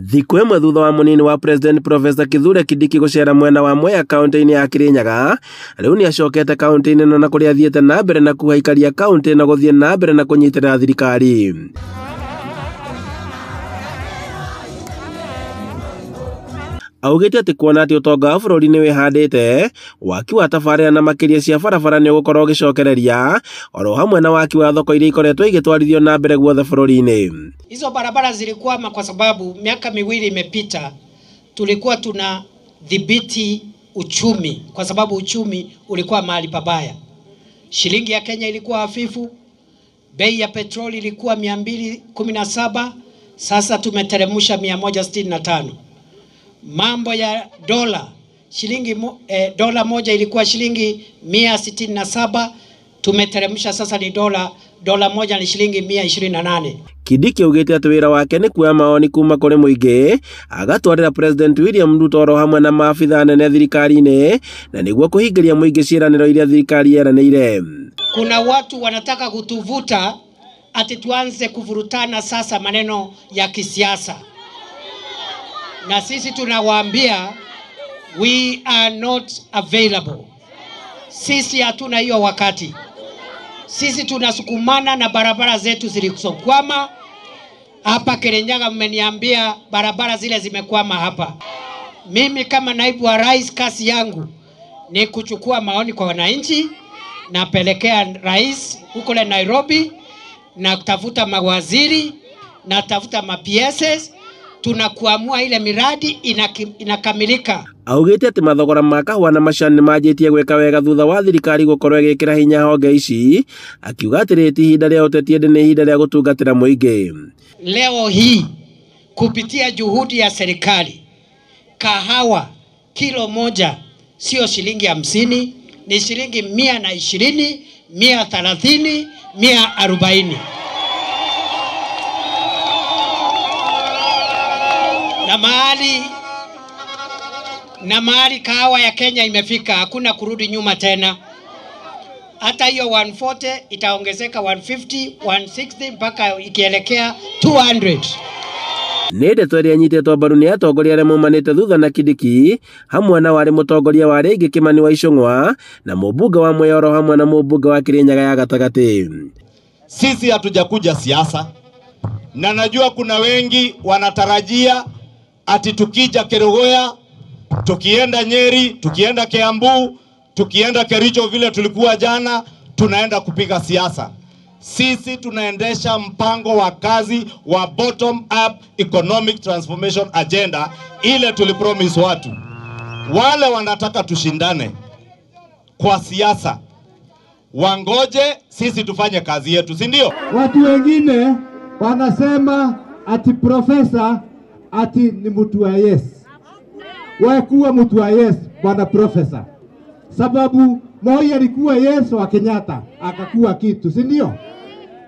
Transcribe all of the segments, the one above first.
Thiku imwe thutha wa munini wa President Professor Kithure Kindiki gucera mwena wa Mwea kaunti-ini ya Kirinyaga, riu ni acokete kaunti-ini no na kuria athiete na mbere na kuhaikaria kaunti na guthie na mbere na kunyitirira thirikari. Augite ati kuona ati utonga wa bururi ni wihandite, waki wa tabarĩra na makiria cia barabara ni ugukorwo ugicokereria, oro hamwe na waki wa thoko iria ikoretwo igitwarithio na mbere guothe bururi-ini. Hizo barabara zilikwama kwa sababu miaka miwili imepita tulikuwa tuna dhibiti uchumi, kwa sababu uchumi ulikuwa mahali pabaya. Shilingi ya Kenya ilikuwa hafifu, bei ya petroli ilikuwa 217, sasa tumeteremsha 165. Mambo ya dola, dola moja ilikuwa shilingi 167, tumeteremsha sasa ni dola moja ni shilingi 128. Kindiki augite ati wira wake ni kuoya maoni kuma kuri muingi, agatwarira President William Ruto oro hamwe na maafitha nene thirikari-ini, na niguo kuhingiria muingi ciiraniro iria thirikari yeranĩire. Kuna watu wanataka kutuvuta ati tuanze kuvurutana sasa maneno ya kisiasa, na sisi tunawaambia we are not available. Sisi hatuna hiyo wakati. Sisi tunasukumana na barabara zetu zilizokwama. Hapa Kirinyaga mmeniambia barabara zile zimekwama hapa. Mimi kama naibu wa rais, kazi yangu ni kuchukua maoni kwa wananchi, napelekea rais huko Nairobi, na kutafuta mawaziri, na tafuta ma-PSs, tunakuamua ile miradi inakamilika. Augite ati mathogora ma kahua na macani manjitie gwika wega thutha wa thirikari gukorwo igikira hinya honge ici, akiuga ati ti ihinda ria uteti ende ni ihinda ria gutungatira muingi. Leo hii kupitia juhudi ya serikali, kahawa kilo moja sio shilingi 50, ni shilingi 120, 130, 140. Na mahali kahawa ya Kenya imefika, hakuna kurudi nyuma tena. Hata hiyo 140 itaongezeka 150, 160 mpaka ikielekea 200. Nende twari anyitetwo mbaru ni atongoria aria maumanite thutha na Kindiki, hamwe na wari mutongoria wa Ringi Kimani wa Icũng'wa, na mũmbunge wa Mwea oro hamwe na mũmbunge wa Kirinyaga ya gatagati. Sisi hatujakuja siasa, na najua kuna wengi wanatarajia ati tukija Kerugoya, tukienda Nyeri, tukienda Kiambu, tukienda Kericho vile tulikuwa jana, tunaenda kupiga siasa. Sisi tunaendesha mpango wa kazi wa bottom up economic transformation agenda ile tulipromise watu. Wale wanataka tushindane kwa siasa, wangoje sisi tufanye kazi yetu, si ndio? Watu wengine wanasema ati profesa ati ni mtu wa yes. Wewe kuwa mtu wa yes bwana profesa. Sababu Moi alikuwa yes wa Kenyatta akakuwa kitu, si ndio?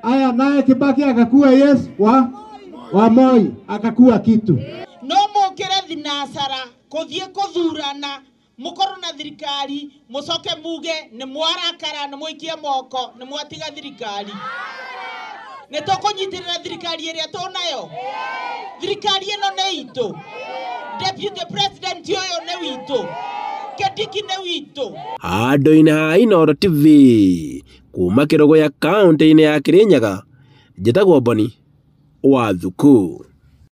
Aya naye Kibaki akakuwa yes wa Moi akakuwa kitu. No mukire thinasara kuthie kuthurana mukorwo na thirikari mucoke muge ni mwarakara ni muikie moko ni mwatiga thirikari. Ne tukunyitirira thirikari iria tunayo. Thirikari ino ni itu. Deputy President yoyo ni witu. Kindiki ni witu. Handũ-inĩ ha Inooro TV kuma Kirugoya kaunti-inĩ ya Kirinyaga, njĩtagwo Boni Wathuku.